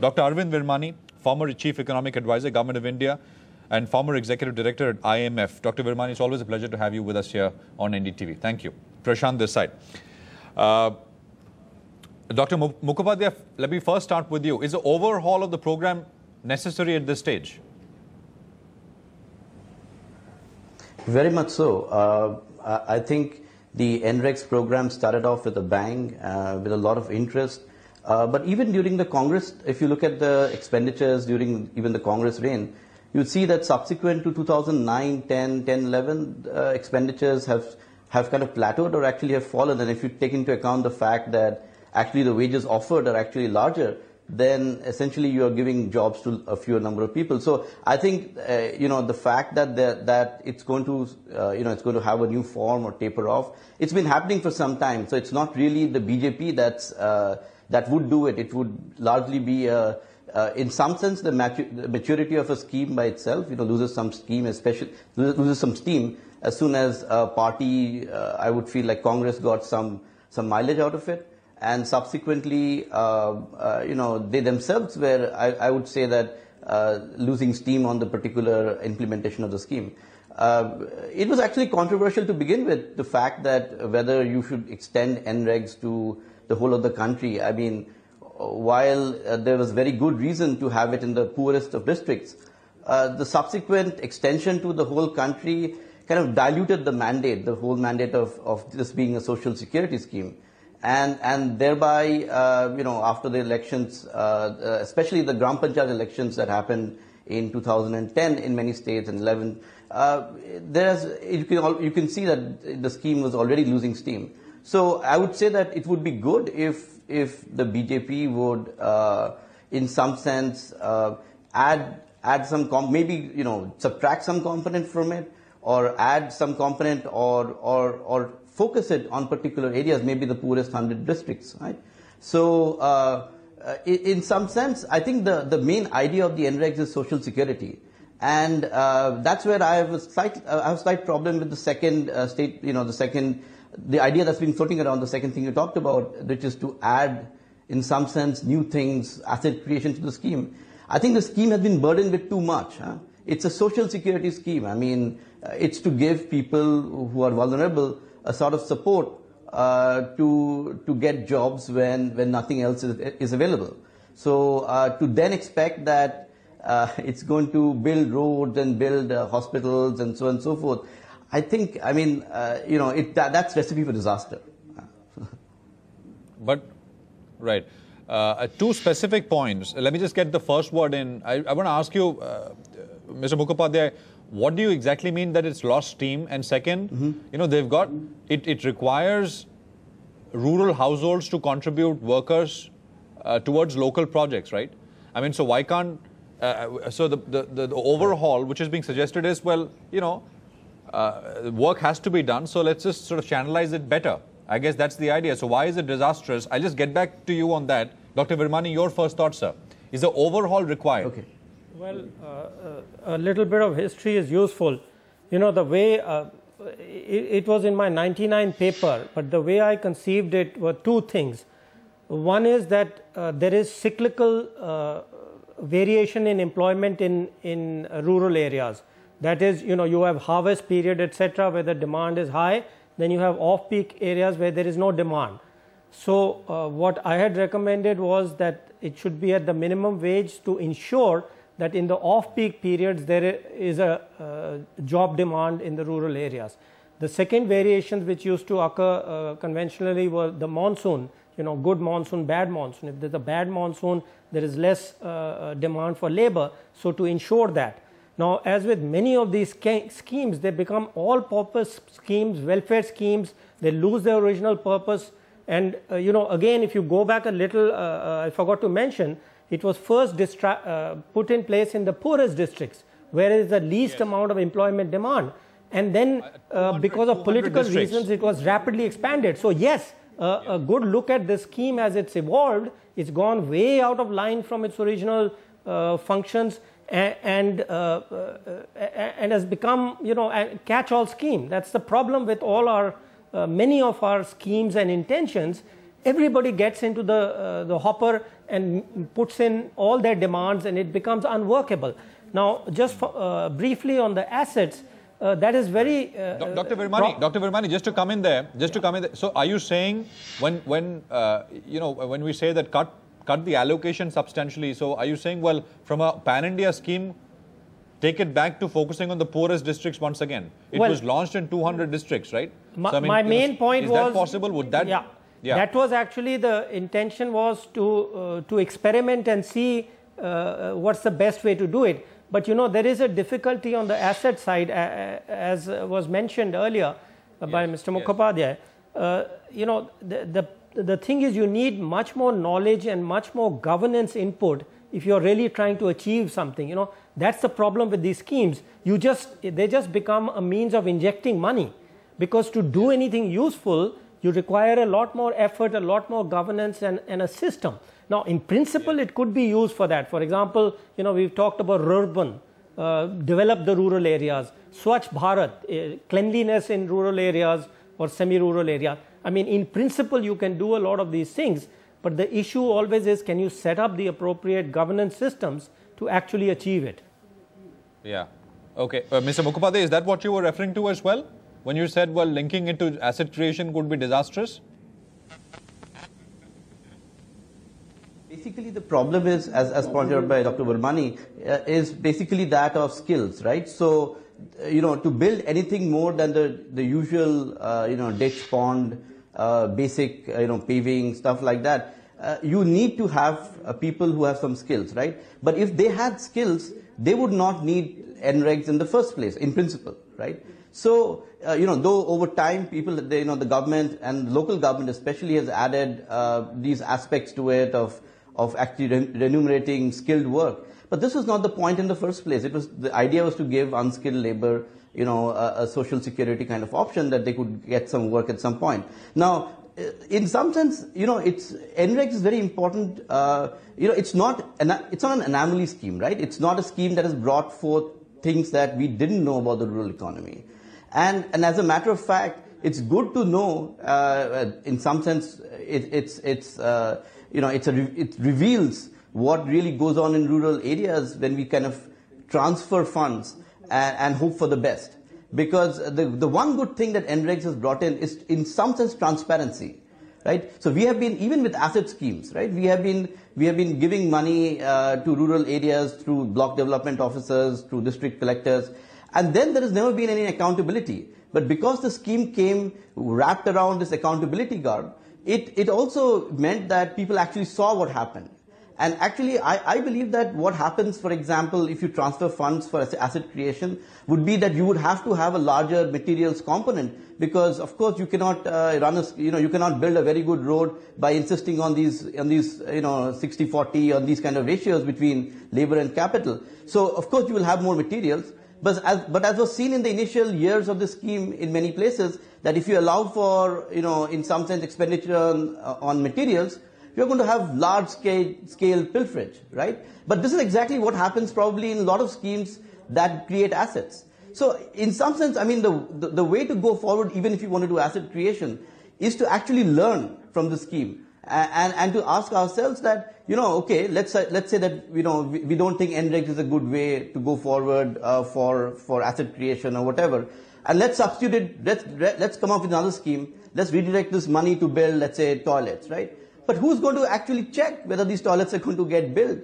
Dr. Arvind Virmani, former Chief Economic Advisor, Government of India, and former Executive Director at IMF. Dr. Virmani, it's always a pleasure to have you with us here on NDTV. Thank you. Prashant this side. Dr. Mukhopadhyay, let me first start with you. Is the overhaul of the program necessary at this stage? Very much so. I think the NREGS program started off with a bang, with a lot of interest. But even during the Congress, if you look at the expenditures during even the Congress reign, you would see that subsequent to 2009, 10, 11, expenditures have kind of plateaued or actually have fallen. And if you take into account the fact that actually the wages offered are actually larger, then essentially you are giving jobs to a fewer number of people. So I think, the fact that it's going to, it's going to have a new form or taper off, it's been happening for some time. So it's not really the BJP that would do it. It would largely be, in some sense, the maturity of a scheme by itself, loses some steam, loses some steam as soon as a party, I would feel like Congress got some mileage out of it. And subsequently, they themselves were, I would say that, losing steam on the particular implementation of the scheme. It was actually controversial to begin with, the fact that whether you should extend NREGS to the whole of the country. I mean, while there was very good reason to have it in the poorest of districts, the subsequent extension to the whole country kind of diluted the mandate, the whole mandate of this being a social security scheme. And thereby, after the elections, especially the Gram Panchayat elections that happened in 2010 in many states and 11, you can see that the scheme was already losing steam. So I would say that it would be good if the BJP would, in some sense, add some maybe subtract some component from it, or add some component, or focus it on particular areas, maybe the poorest 100 districts, right? So, in some sense, I think the main idea of the NREGS is social security. And that's where I have a slight problem with the second the idea that's been floating around, the second thing you talked about, which is to add, in some sense, new things, asset creation to the scheme. I think the scheme has been burdened with too much. It's a social security scheme. I mean, it's to give people who are vulnerable a sort of support to get jobs when nothing else is available. So to then expect that it's going to build roads and build hospitals and so on and so forth, I think, that's recipe for disaster. But, right. Two specific points. Let me just get the first word in. I want to ask you, Mr. Mukhopadhyay, what do you exactly mean that it's lost steam? And second, they've got, it requires rural households to contribute workers towards local projects, right? I mean, so why can't, so the overhaul which is being suggested is, well, work has to be done, so let's just sort of channelize it better. I guess that's the idea. So why is it disastrous? I'll just get back to you on that. Dr. Virmani, your first thought, sir. Is the overhaul required? Okay. Well, a little bit of history is useful. The way, it was in my 99 paper, but the way I conceived it were two things. One is that there is cyclical variation in employment in rural areas. That is, you have harvest period, etc., where the demand is high. Then you have off-peak areas where there is no demand. So what I had recommended was that it should be at the minimum wage to ensure that in the off-peak periods there is a job demand in the rural areas. The second variations which used to occur conventionally were the monsoon, good monsoon, bad monsoon. If there's a bad monsoon, there is less demand for labor. So to ensure that. Now, as with many of these schemes, they become all-purpose schemes, welfare schemes. They lose their original purpose. And, again, if you go back a little, I forgot to mention, it was first put in place in the poorest districts, where there is the least amount of employment demand. And then, because of political reasons, it was rapidly expanded. So, yes, a good look at this scheme as it's evolved, it's gone way out of line from its original functions. And has become, a catch-all scheme. That's the problem with all our, many of our schemes and intentions. everybody gets into the hopper and puts in all their demands, and it becomes unworkable. Now, just briefly on the assets, that is very... Dr. Virmani, just to come in there, so are you saying when we say that cut the allocation substantially, so are you saying, well, from a pan-India scheme, take it back to focusing on the poorest districts once again? It was launched in 200 districts, right? My main point was... Is that possible? Would that... Yeah. That was actually the intention, was to experiment and see what's the best way to do it. But there is a difficulty on the asset side, as was mentioned earlier by Mr. Mukhopadhyay. The thing is, you need much more knowledge and much more governance input if you're really trying to achieve something. That's the problem with these schemes. They just become a means of injecting money, because to do anything useful, you require a lot more effort, a lot more governance, and a system. Now, in principle, it could be used for that. For example, we've talked about Rurban, develop the rural areas, Swachh Bharat, cleanliness in rural areas or semi-rural areas. I mean, in principle, you can do a lot of these things, but the issue always is, can you set up the appropriate governance systems to actually achieve it? Yeah. Okay. Mr. Mukhopadhyay, is that what you were referring to as well, when you said, well, linking it to asset creation could be disastrous? Basically, the problem is, as pointed out by Dr. Virmani, is basically that of skills, right? So, to build anything more than the usual, ditch, pond, basic, paving, stuff like that, you need to have people who have some skills, right? But if they had skills, they would not need NREGS in the first place, in principle, right? So, though over time people, the government and local government especially has added these aspects to it of actually remunerating skilled work. But this was not the point in the first place. The idea was to give unskilled labor, a social security kind of option that they could get some work at some point. Now, in some sense, NREGS is very important. It's not an anomaly scheme, right? It's not a scheme that has brought forth things that we didn't know about the rural economy. And as a matter of fact, it's good to know, in some sense, it reveals what really goes on in rural areas when we kind of transfer funds and hope for the best. Because the one good thing that NREGS has brought in is, in some sense, transparency, right? So we have been, even with asset schemes, right? We have been giving money to rural areas through block development officers, through district collectors, and then there has never been any accountability. But because the scheme came wrapped around this accountability garb, it also meant that people actually saw what happened. And actually, I believe that what happens, for example, if you transfer funds for asset creation, would be that you would have to have a larger materials component, because of course you cannot you cannot build a very good road by insisting on these 60-40 on these kind of ratios between labor and capital. So of course you will have more materials. But as was seen in the initial years of the scheme in many places, that if you allow for, in some sense, expenditure on materials, you're going to have large scale pilferage, right? But this is exactly what happens probably in a lot of schemes that create assets. So in some sense, I mean, the way to go forward, even if you want to do asset creation, is to actually learn from the scheme and to ask ourselves that, okay, let's say that, we don't think NREGS is a good way to go forward for asset creation or whatever. And let's substitute it, let's come up with another scheme. Let's redirect this money to build, let's say, toilets, right? But who's going to actually check whether these toilets are going to get built?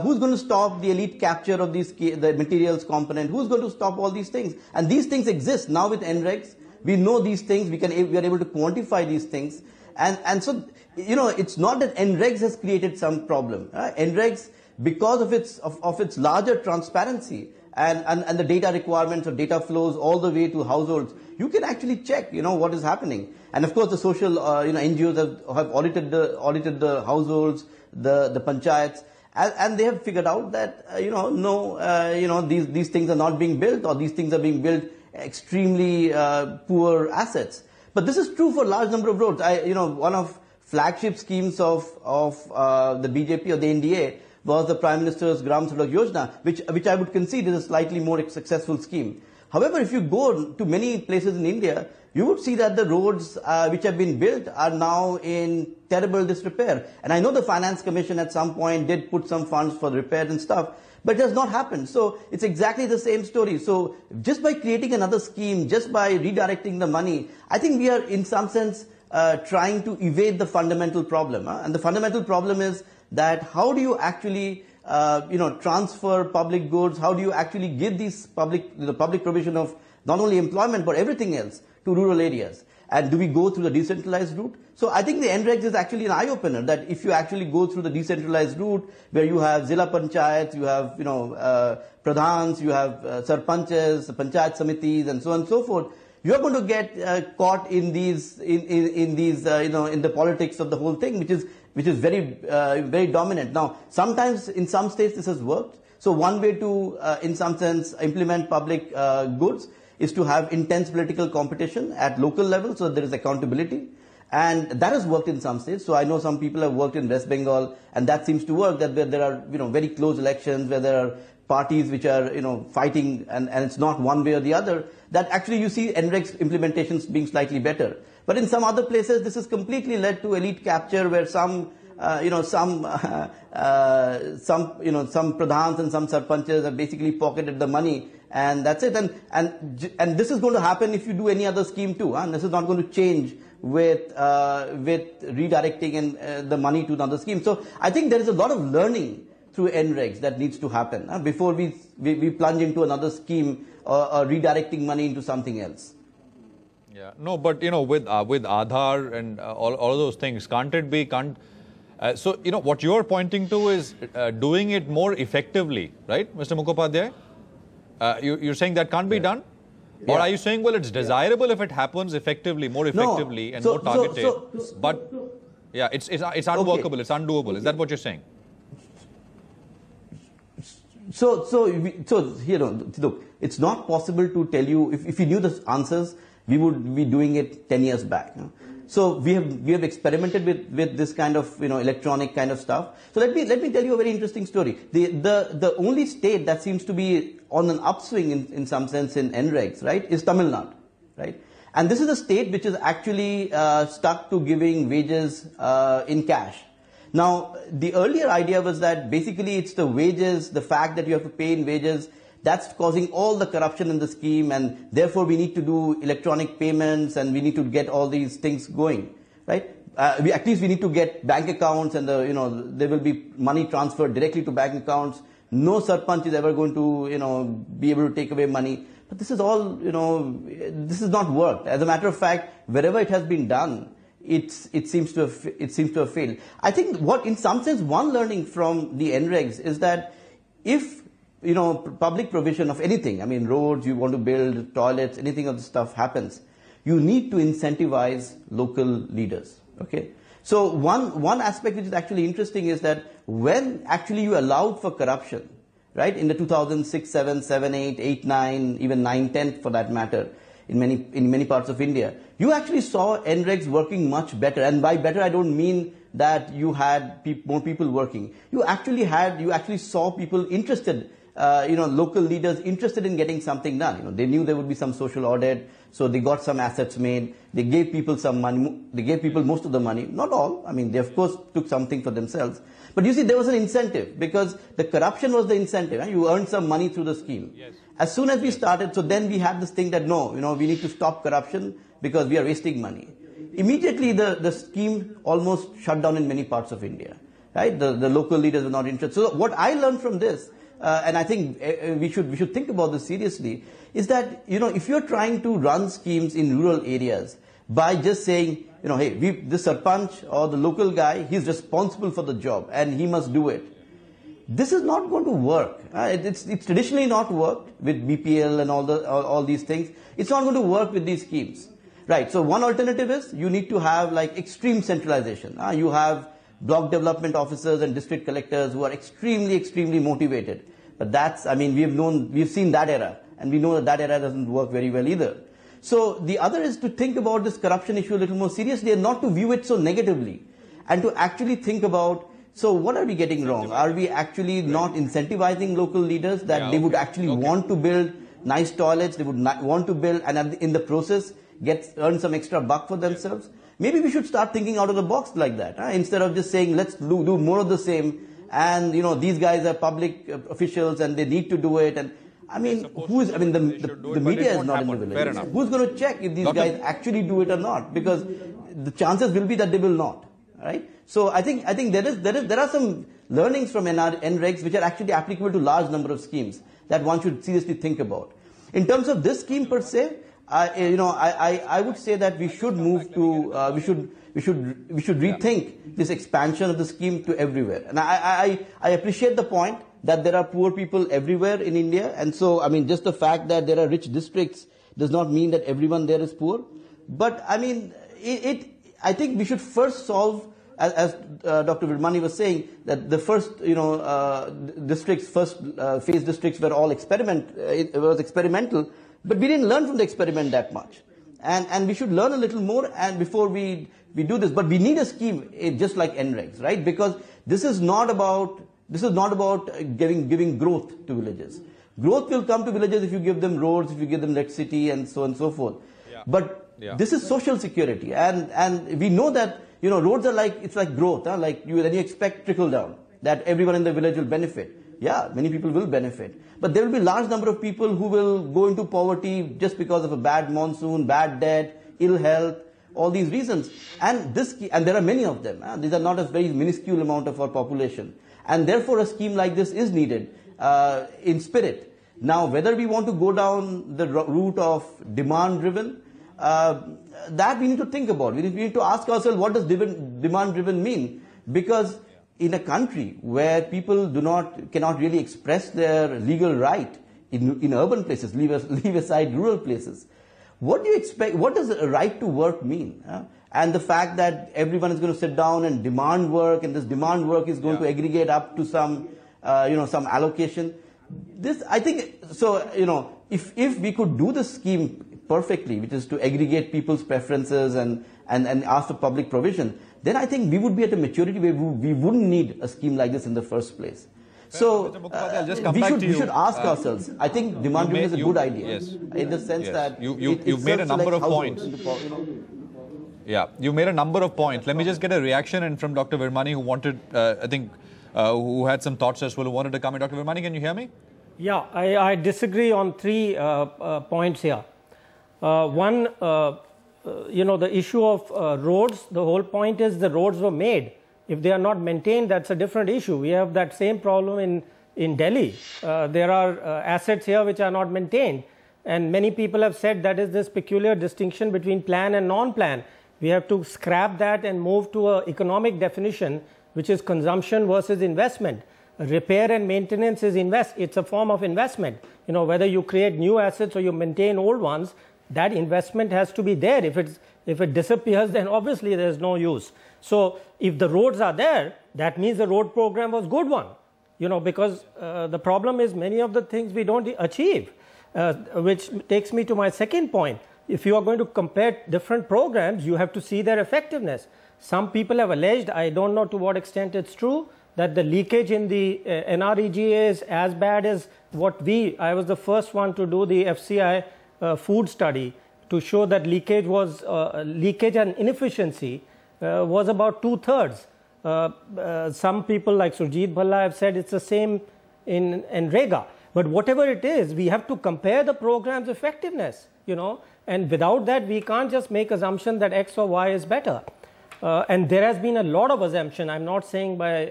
Who's going to stop the elite capture of the materials component? Who's going to stop all these things? And these things exist now with NREGS. We know these things. We are able to quantify these things. And so, it's not that NREGS has created some problem. NREGS, because of its larger transparency and the data requirements of data flows all the way to households, you can actually check, what is happening. And of course, the social, NGOs have audited the households, the panchayats, and they have figured out that, these things are not being built, or these things are being built extremely poor assets. But this is true for a large number of roads. One of flagship schemes of the BJP or the NDA was the Prime Minister's Gram Sadak Yojana, which I would concede is a slightly more successful scheme. However, if you go to many places in India, you would see that the roads which have been built are now in terrible disrepair. And I know the Finance Commission at some point did put some funds for repair and stuff, but it has not happened. So it's exactly the same story. So just by creating another scheme, just by redirecting the money, I think we are in some sense trying to evade the fundamental problem. And the fundamental problem is that how do you actually transfer public goods? How do you actually give these the public provision of not only employment but everything else to rural areas? And do we go through the decentralized route? So I think the NREGS is actually an eye-opener, that if you actually go through the decentralized route, where you have Zilla Panchayats, you have Pradhans, you have Sarpanches, Panchayat Samitis, and so on and so forth, you are going to get caught in these in the politics of the whole thing, which is very dominant. Now, sometimes in some states this has worked. So one way to, in some sense, implement public goods is to have intense political competition at local level, so that there is accountability. And that has worked in some states. So I know some people have worked in West Bengal, and that seems to work, that there are very close elections where there are parties which are fighting, and it's not one way or the other, that actually you see NREGS implementations being slightly better. But in some other places, this has completely led to elite capture, where some pradhans and some sarpanches have basically pocketed the money, and that's it. And this is going to happen if you do any other scheme too. And this is not going to change with redirecting and the money to another scheme. So I think there is a lot of learning through NREGS that needs to happen before we plunge into another scheme or redirecting money into something else. Yeah, no, but with Aadhaar and all of those things, can't it be? So what you're pointing to is doing it more effectively, right, Mr. Mukhopadhyay? You're saying that can't be done? Yeah. Or are you saying, well, it's desirable if it happens effectively, more effectively, and more targeted, but yeah, it's unworkable, okay. It's undoable. Is that what you're saying? So look, it's not possible to tell you, if we knew the answers, we would be doing it 10 years back. So we have experimented with this kind of electronic kind of stuff. So let me tell you a very interesting story. The only state that seems to be on an upswing in some sense in NREGS, right, is Tamil Nadu, right? And this is a state which is actually stuck to giving wages in cash. Now, the earlier idea was that basically it's the wages, the fact that you have to pay in wages, that's causing all the corruption in the scheme, and therefore we need to do electronic payments and we need to get all these things going, right? At least we need to get bank accounts, and there will be money transferred directly to bank accounts. No sarpanch is ever going to be able to take away money. But this is all this has not worked. As a matter of fact, wherever it has been done, it seems to have failed. I think in some sense one learning from the NREGS is that if public provision of anything, I mean roads, you want to build toilets, anything of this stuff happens, you need to incentivize local leaders. Okay, so one aspect which is actually interesting is that when actually you allowed for corruption, right, in the 2006, 7, 7, 8, 8, 9, even 9, 10 for that matter, in many parts of India, you actually saw NREGS working much better. And by better, I don't mean that you had more people working. You actually saw people interested, local leaders interested in getting something done. They knew there would be some social audit, so they got some assets made. They gave people some money. They gave people most of the money, not all. I mean, they of course took something for themselves. But you see, there was an incentive, because the corruption was the incentive. You earned some money through the scheme. Yes. As soon as we started, so then we had this thing that no, we need to stop corruption because we are wasting money. Immediately, the scheme almost shut down in many parts of India. Right? The local leaders were not interested. So what I learned from this, and I think we should think about this seriously, is that if you're trying to run schemes in rural areas by just saying, hey, the sarpanch or the local guy, he's responsible for the job and he must do it. This is not going to work. It's traditionally not worked with BPL and all these things. It's not going to work with these schemes. Right. So one alternative is you need to have like extreme centralization. You have block development officers and district collectors who are extremely, extremely motivated. But we've seen that era, and we know that era doesn't work very well either. So the other is to think about this corruption issue a little more seriously and not to view it so negatively, and to actually think about, so what are we getting wrong? Are we actually not incentivizing local leaders that they would actually want to build nice toilets, they would want to build, and in the process, earn some extra buck for themselves. Maybe we should start thinking out of the box like that, instead of just saying, let's do more of the same. And, these guys are public officials and they need to do it. And I mean, the media is not in the village. Who's going to check if these guys actually do it or not? Because the chances will be that they will not, right? So I think there are some learnings from NREGS which are actually applicable to large number of schemes that one should seriously think about. In terms of this scheme per se, I would say that we should move to we should rethink this expansion of the scheme to everywhere. And I appreciate the point that there are poor people everywhere in India, and so I mean just the fact that there are rich districts does not mean that everyone there is poor. But I mean I think we should first solve, as Dr. Virmani was saying, that the first phase districts were all experimental, but we didn't learn from the experiment that much, and we should learn a little more and before we do this. But we need a scheme just like NREGS, right? Because this is not about giving growth to villages. Growth will come to villages if you give them roads, if you give them electricity, and so on and so forth. Yeah. But this is social security, and we know that roads are like growth, like then you expect trickle down, that everyone in the village will benefit. Yeah, many people will benefit, but there will be a large number of people who will go into poverty just because of a bad monsoon, bad debt, ill health, all these reasons. And there are many of them. These are not a very minuscule amount of our population, and therefore a scheme like this is needed in spirit. Now, whether we want to go down the route of demand-driven, that we need to think about. We need to ask ourselves, what does demand-driven mean? Because in a country where people cannot really express their legal right in urban places, leave aside rural places, what do you expect? What does a right to work mean? And the fact that everyone is going to sit down and demand work, and this demand work is going to aggregate up to some allocation. This, I think, so if we could do this scheme perfectly, which is to aggregate people's preferences and ask for public provision, then I think we would be at a maturity where we wouldn't need a scheme like this in the first place. So we should ask ourselves. I think demand driven is a good idea, in the sense that you've made a number of points. Yeah, you made a number of points. Let me just get a reaction and from Dr. Virmani, who wanted, who had some thoughts as well, who wanted to come in. Dr. Virmani, can you hear me? Yeah, I disagree on 3 points here. One, the issue of roads, the whole point is the roads were made. If they are not maintained, that's a different issue. We have that same problem in Delhi. There are assets here which are not maintained. And many people have said that is this peculiar distinction between plan and non-plan. We have to scrap that and move to an economic definition, which is consumption versus investment. Repair and maintenance is it's a form of investment. Whether you create new assets or you maintain old ones, that investment has to be there. If it disappears, then obviously there is no use. So if the roads are there, that means the road program was a good one. Because the problem is many of the things we don't achieve, which takes me to my second point. If you are going to compare different programs, you have to see their effectiveness. Some people have alleged, I don't know to what extent it's true, that the leakage in the NREGA is as bad as I was the first one to do the FCI food study to show that leakage and inefficiency was about 2/3. Some people like Surjit Bhalla have said it's the same in NREGA. But whatever it is, we have to compare the program's effectiveness, and without that, we can't just make assumption that X or Y is better. And there has been a lot of assumption. I'm not saying by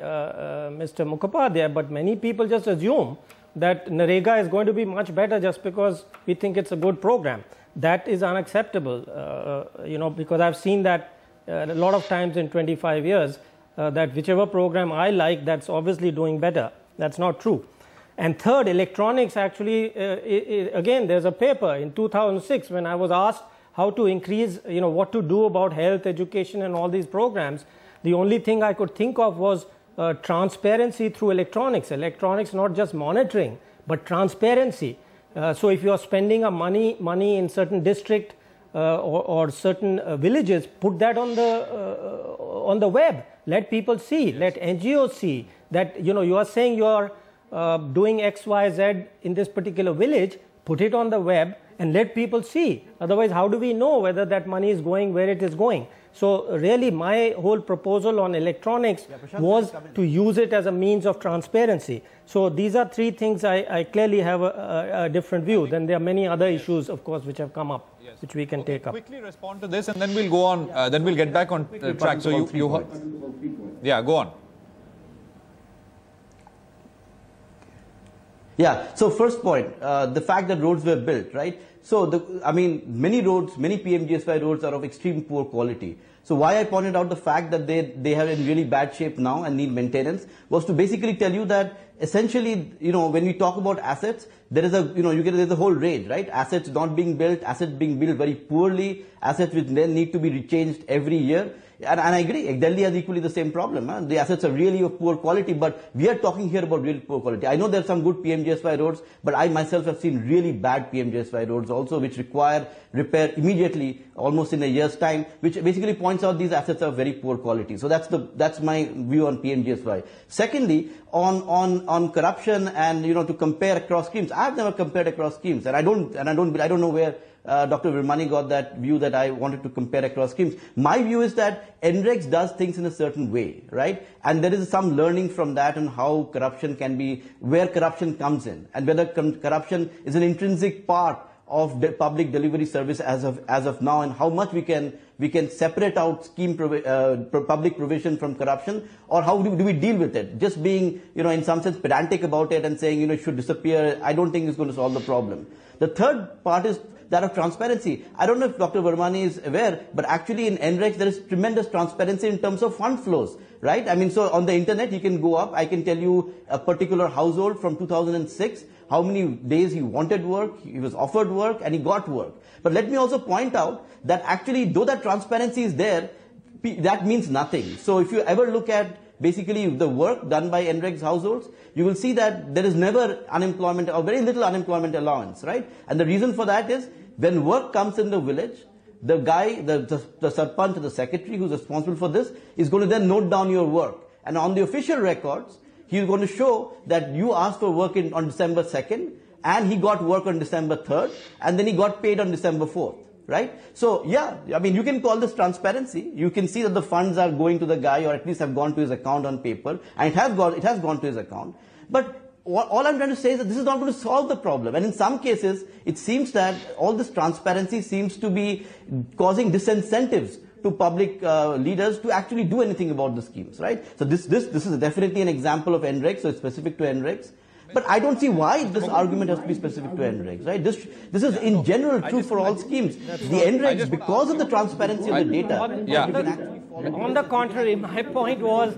Mr. Mukhopadhyay, but many people just assume that NREGA is going to be much better just because we think it's a good program. That is unacceptable, because I've seen that a lot of times in 25 years, that whichever program I like, that's obviously doing better. That's not true. And third, electronics actually, again, there's a paper in 2006 when I was asked how to increase, what to do about health, education, and all these programs. The only thing I could think of was transparency through electronics. Electronics, not just monitoring, but transparency. So if you are spending money in certain district or certain villages, put that on the web. Let people see. Let NGOs see that you are saying you are doing X, Y, Z in this particular village. put it on the web and let people see. Otherwise, how do we know whether that money is going where it is going? So really, my whole proposal on electronics was to use it as a means of transparency. So these are three things I clearly have a different view. Then there are many other issues, of course, which have come up, which we can take up. Quickly respond to this, and then we'll go on. Then we'll get back on track. So you yeah, go on. Yeah, so first point, the fact that roads were built, right? So, I mean, many roads, many PMGSY roads are of extreme poor quality. So why I pointed out the fact that they are in really bad shape now and need maintenance was to basically tell you that essentially, you know, when we talk about assets, there is a, you know, there's a whole range, right? Assets not being built, assets being built very poorly, assets which then need to be rechanged every year. And I agree, Delhi has equally the same problem. Huh? The assets are really of poor quality, but we are talking here about really poor quality. I know there are some good PMGSY roads, but I myself have seen really bad PMGSY roads also, which require repair immediately, almost in a year's time, which basically points out these assets are very poor quality. So that's my view on PMGSY. Secondly, on corruption and, you know, to compare across schemes, I've never compared across schemes, and I don't know where Dr. Virmani got that view that I wanted to compare across schemes. My view is that NREGS does things in a certain way, right? And there is some learning from that on how corruption can be, where corruption comes in, and whether corruption is an intrinsic part of the public delivery service as of now, and how much we can separate out scheme public provision from corruption, or how do we deal with it? Just being, you know, in some sense pedantic about it and saying, you know, it should disappear, I don't think is going to solve the problem. The third part is that of transparency. I don't know if Dr. Virmani is aware, but actually in NREGS there is tremendous transparency in terms of fund flows, right? I mean, so on the internet you can go up, I can tell you a particular household from 2006, how many days he wanted work, he was offered work, and he got work. But let me also point out that actually, though that transparency is there, that means nothing. So if you ever look at basically the work done by NREGS households, you will see that there is never unemployment or very little unemployment allowance, right? And the reason for that is when work comes in the village, the guy, the sarpanch, the secretary who's responsible for this is going to then note down your work. And on the official records, he's going to show that you asked for work on December 2nd and he got work on December 3rd and then he got paid on December 4th. Right? So, yeah, I mean, you can call this transparency. You can see that the funds are going to the guy, or at least have gone to his account on paper, and it has gone to his account. But all I'm trying to say is that this is not going to solve the problem. And in some cases, it seems that all this transparency seems to be causing disincentives to public leaders to actually do anything about the schemes, right? So this is definitely an example of NREGS, so it's specific to NREGS. But I don't see why this argument has to be specific to NREGS, right? This is in general true for all schemes. The NREGS, because of the transparency of the data, on the contrary, my point was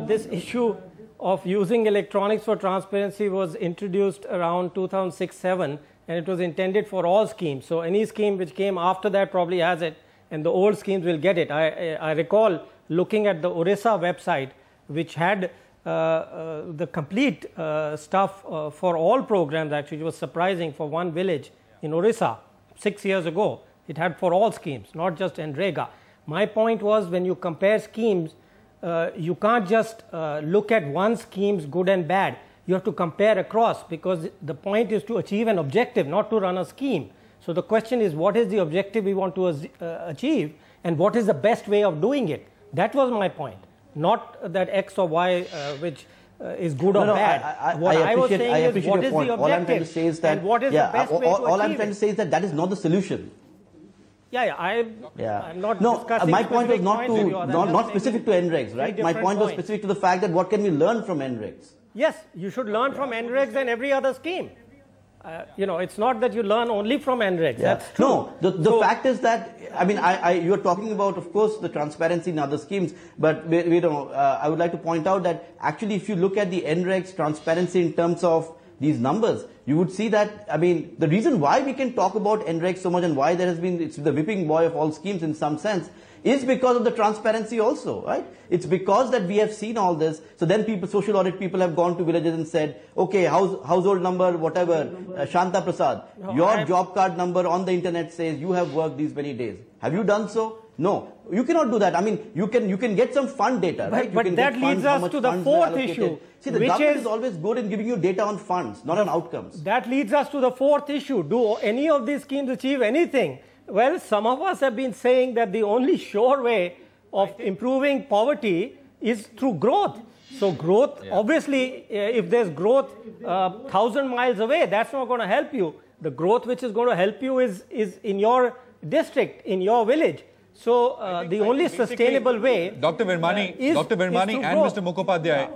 this issue of using electronics for transparency was introduced around 2006-07, and it was intended for all schemes. So any scheme which came after that probably has it, and the old schemes will get it. I recall looking at the Orissa website, which had the complete stuff for all programs. Actually, it was surprising for one village in Orissa 6 years ago. It had for all schemes, not just NREGA. My point was, when you compare schemes, you can't just look at one scheme's good and bad. You have to compare across, because the point is to achieve an objective, not to run a scheme. So the question is, what is the objective we want to achieve, and what is the best way of doing it? That was my point. Not that X or Y which is good or bad. What I was saying is, what is the objective? All I'm trying to say is that, all I'm trying to say is that is not the solution. I'm not discussing. My point was not specific to NREGS, right? My point was specific to the fact that what can we learn from NREGS? Yes, you should learn from NREGS and every other scheme. You know, it's not that you learn only from NREGS. Yeah. That's true. No, the fact is that, I mean, you are talking about, of course, the transparency in other schemes, but I would like to point out that actually, if you look at the NREGS transparency in terms of these numbers, you would see that, I mean, the reason why we can talk about NREGS so much and why there has been, it's the whipping boy of all schemes in some sense, is because of the transparency also, right? It's because that we have seen all this. So then social audit people have gone to villages and said, okay, household number, whatever, Shanta Prasad, your job card number on the internet says you have worked these many days. Have you done so? No, you cannot do that. I mean, you can get some fund data, right? But that leads us to the fourth issue. See, the government is always good in giving you data on funds, not on outcomes. That leads us to the fourth issue. Do any of these schemes achieve anything? Well, some of us have been saying that the only sure way of improving poverty is through growth. So growth, obviously, if there's growth 1,000 miles away, that's not going to help you. The growth which is going to help you is in your district, in your village. So the only sustainable way, Dr. Virmani, and Mr. Mukhopadhyay,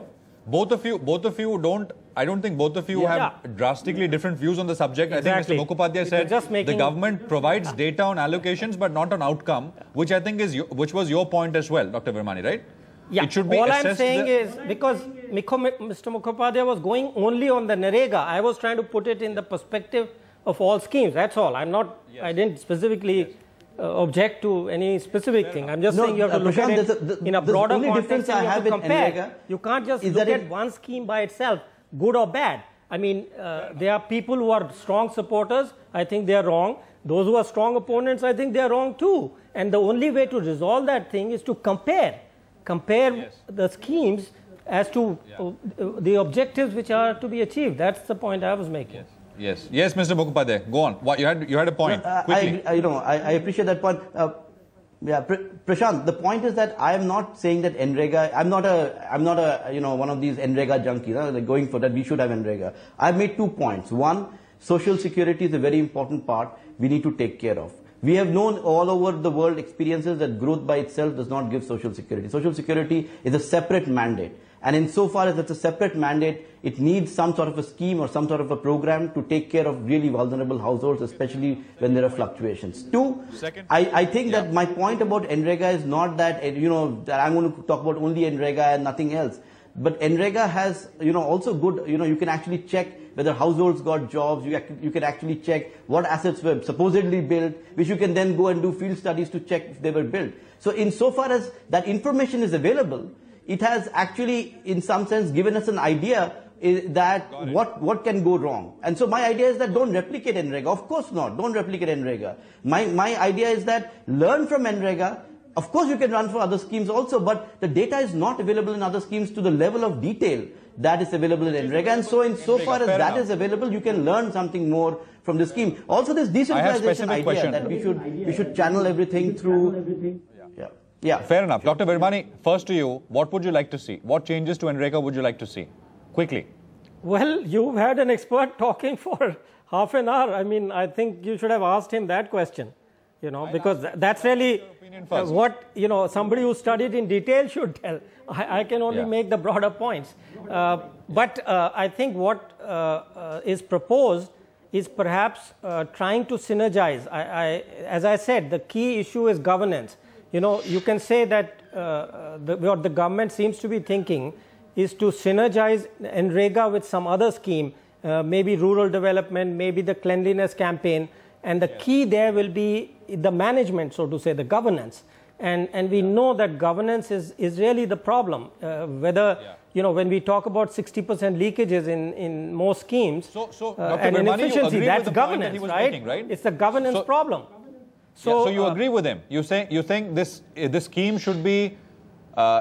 both of you don't. I don't think both of you have drastically different views on the subject. Exactly. I think Mr. Mukhopadhyay said the government provides data on allocations, but not on outcome, which I think which was your point as well, Dr. Virmani, right? Yeah. It should be all I'm saying is because Mr. Mukhopadhyay was going only on the NREGA, I was trying to put it in the perspective of all schemes. That's all. I'm not. I didn't specifically object to any specific thing. I'm just saying you have to look at it in a broader context and you have to compare. You can't just look at one scheme by itself, good or bad. I mean, there are people who are strong supporters. I think they are wrong. Those who are strong opponents, I think they are wrong too. And the only way to resolve that thing is to compare the schemes as to the objectives which are to be achieved. That's the point I was making. Yes, Mr. Mukhopadhyay, go on. What you had a point. Quickly. I appreciate that point. Prashant, the point is that I am not saying that NREGA. I'm not a one of these NREGA junkies. Like going for that, we should have NREGA. I've made 2 points. One, social security is a very important part. We need to take care of. We have known all over the world experiences that growth by itself does not give social security. Social security is a separate mandate. And insofar as it's a separate mandate, it needs some sort of a scheme or some sort of a program to take care of really vulnerable households, especially when there are fluctuations. Two, I think that my point about NREGA is not that, that I'm going to talk about only NREGA and nothing else. But NREGA has, also good, you can actually check whether households got jobs, you can actually check what assets were supposedly built, which you can then go and do field studies to check if they were built. So insofar as that information is available, it has actually, in some sense, given us an idea that what can go wrong. And so my idea is that don't replicate NREGA. Of course not. Don't replicate NREGA. My idea is that learn from NREGA. Of course you can run for other schemes also, but the data is not available in other schemes to the level of detail that is available in NREGA. And so insofar as that is available, you can learn something more from the scheme. Also this decentralization idea that we should channel everything through. Yeah. Fair enough. Dr. Virmani, first to you, what would you like to see? What changes to NREGA would you like to see? Quickly. Well, you've had an expert talking for half an hour. I mean, I think you should have asked him that question, because that's really what, somebody who studied in detail should tell. I can only make the broader points. But I think what is proposed is perhaps trying to synergize. As I said, the key issue is governance. You can say that what the government seems to be thinking is to synergize NREGA with some other scheme, maybe rural development, maybe the cleanliness campaign, and the key there will be the management, so to say, the governance. And we know that governance is really the problem. When we talk about 60% leakages in most schemes, and inefficiency, that's governance, right? It's the governance problem. So you agree with him? You think this scheme should be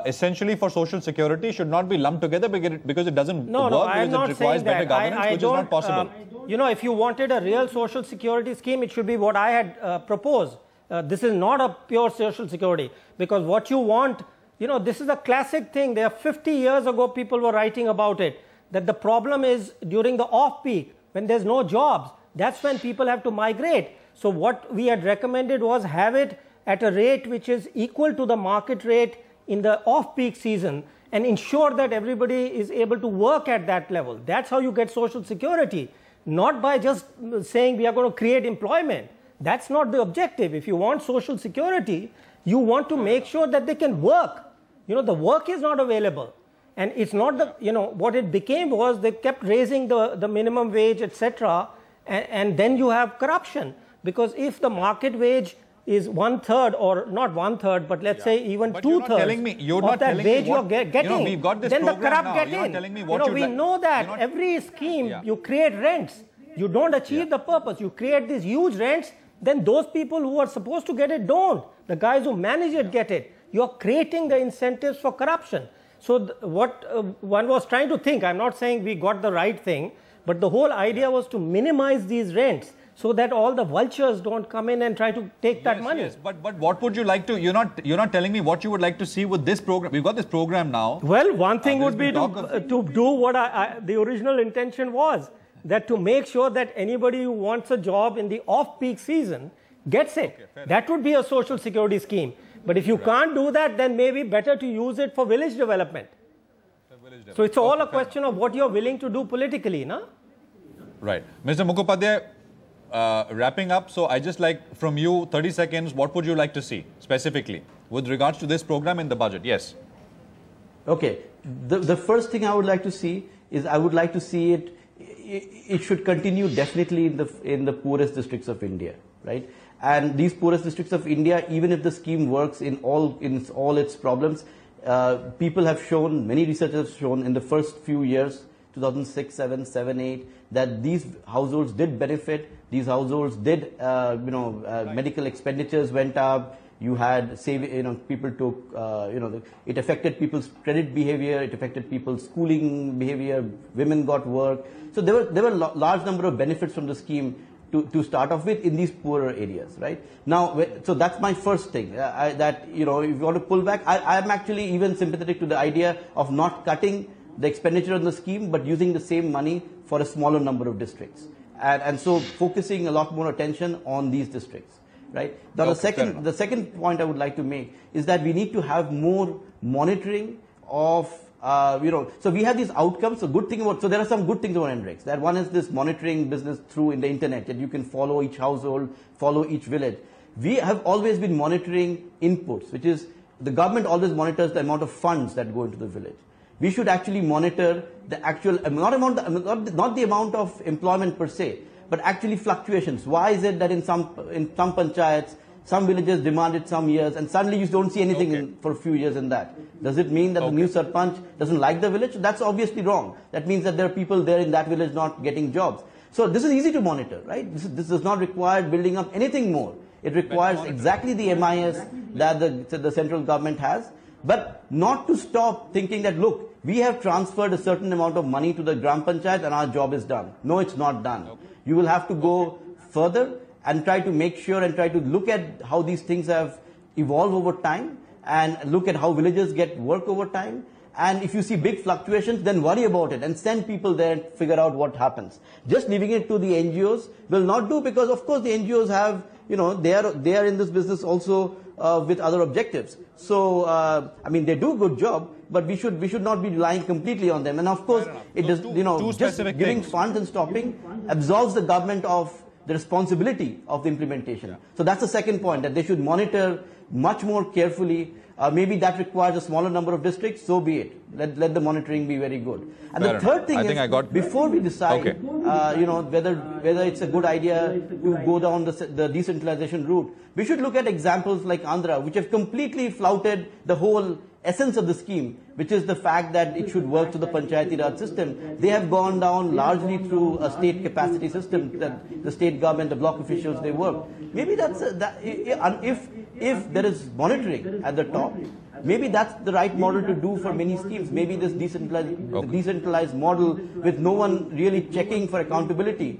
essentially for social security, should not be lumped together because it doesn't work, because it requires better governance, which is not possible. If you wanted a real social security scheme, it should be what I had proposed. This is not a pure social security, because what you want, this is a classic thing. There are 50 years ago, people were writing about it, that the problem is during the off-peak, when there's no jobs, that's when people have to migrate. So what we had recommended was have it at a rate which is equal to the market rate in the off-peak season and ensure that everybody is able to work at that level. That's how you get social security, not by just saying we are going to create employment. That's not the objective. If you want social security, you want to make sure that they can work. The work is not available. And it's not what it became was they kept raising the minimum wage, etc. And then you have corruption. Because if the market wage is 1/3 or not 1/3, but let's say even 2/3 of that wage you're getting, we've got this then the corrupt now. get You're in. not telling me what We know that every scheme you create rents. You don't achieve the purpose. You create these huge rents, then those people who are supposed to get it don't, The guys who manage it get it. You're creating the incentives for corruption. So what one was trying to think, I'm not saying we got the right thing, but the whole idea was to minimize these rents so that all the vultures don't come in and try to take that money. Yes, but what would you like to, you're not telling me what you would like to see with this program. We've got this program now. Well, one thing would be to do what the original intention was, that to make sure that anybody who wants a job in the off-peak season gets it. Okay, that would be a social security scheme. But if you can't do that, then maybe better to use it for village development. So it's all a question of what you're willing to do politically, no? Right. Mr. Mukhopadhyay, wrapping up, so I just like from you 30 seconds, what would you like to see specifically with regards to this program in the budget? Yes. Okay. The first thing I would like to see is I would like to see it should continue definitely in the poorest districts of India, right? And these poorest districts of India, even if the scheme works in all its problems, people have shown, many researchers have shown in the first few years, 2006, 7, 7, 8, that these households did benefit. These households did, medical expenditures went up. You had people took, it affected people's credit behavior. It affected people's schooling behavior. Women got work. So there were large number of benefits from the scheme to start off with in these poorer areas, right? Now, so that's my first thing, that, if you want to pull back, I'm actually even sympathetic to the idea of not cutting the expenditure on the scheme, but using the same money for a smaller number of districts. And so focusing a lot more attention on these districts, right? Now, the second point I would like to make is that we need to have more monitoring of so we have these outcomes. So there are some good things about NREGS. That one is this monitoring business in the internet, that you can follow each household, follow each village. We have always been monitoring inputs, which is the government always monitors the amount of funds that go into the village. We should actually monitor the actual, not the amount of employment per se, but actually fluctuations. Why is it that in some panchayats, some villages demanded some years, and suddenly you don't see anything for a few years in that? Does it mean that the new sarpanch doesn't like the village? That's obviously wrong. That means that there are people there in that village not getting jobs. So this is easy to monitor, right? This does not require building up anything more. It requires exactly the MIS that the central government has, but not to stop thinking that, look, we have transferred a certain amount of money to the Gram Panchayat and our job is done. No, it's not done. You will have to go further and try to make sure and try to look at how these things have evolved over time and look at how villages get work over time. And if you see big fluctuations, then worry about it and send people there and figure out what happens. Just leaving it to the NGOs will not do, because of course the NGOs have, they are in this business also with other objectives. So, they do a good job, but we should not be relying completely on them. And of course, it does, just giving funds and stopping absolves the government of the responsibility of the implementation. So that's the second point, that they should monitor much more carefully. Maybe that requires a smaller number of districts, so be it. Let the monitoring be very good. And the third thing is, before we decide, whether it's a good idea to go down the decentralization route, we should look at examples like Andhra, which have completely flouted the whole essence of the scheme, which is the fact that it should work to the Panchayati Raj system. They have gone down largely through a state capacity system, that the state government, the block officials, they work. Maybe if there is monitoring at the top, maybe that's the right model to do for many schemes. Maybe this decentralized model with no one really checking for accountability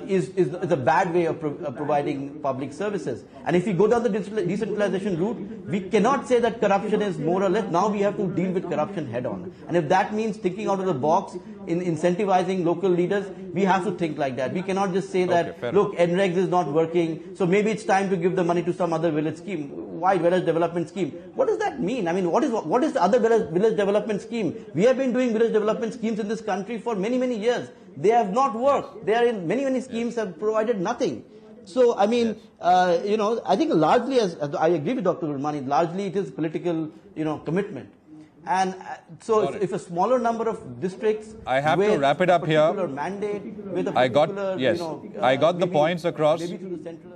is a bad way of providing public services. And if we go down the decentralization route, we cannot say that corruption is more or less. Now we have to deal with corruption head on. And if that means thinking out of the box in incentivizing local leaders, we have to think like that. We cannot just say that, look, NREGS is not working, so maybe it's time to give the money to some other village scheme. Why village development scheme? What does that mean? What is the other village development scheme? We have been doing village development schemes in this country for many, many years. They have not worked. They are in many schemes have provided nothing. So, I think largely, as I agree with Dr. Virmani, largely it is political, commitment. And so if a smaller number of districts, I have to wrap it up here. Mandate with a I got the points across. Maybe through the central.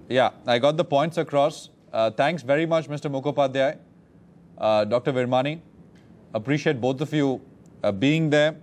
Yeah, I got the points across. Thanks very much, Mr. Mukhopadhyay, Dr. Virmani. Appreciate both of you being there.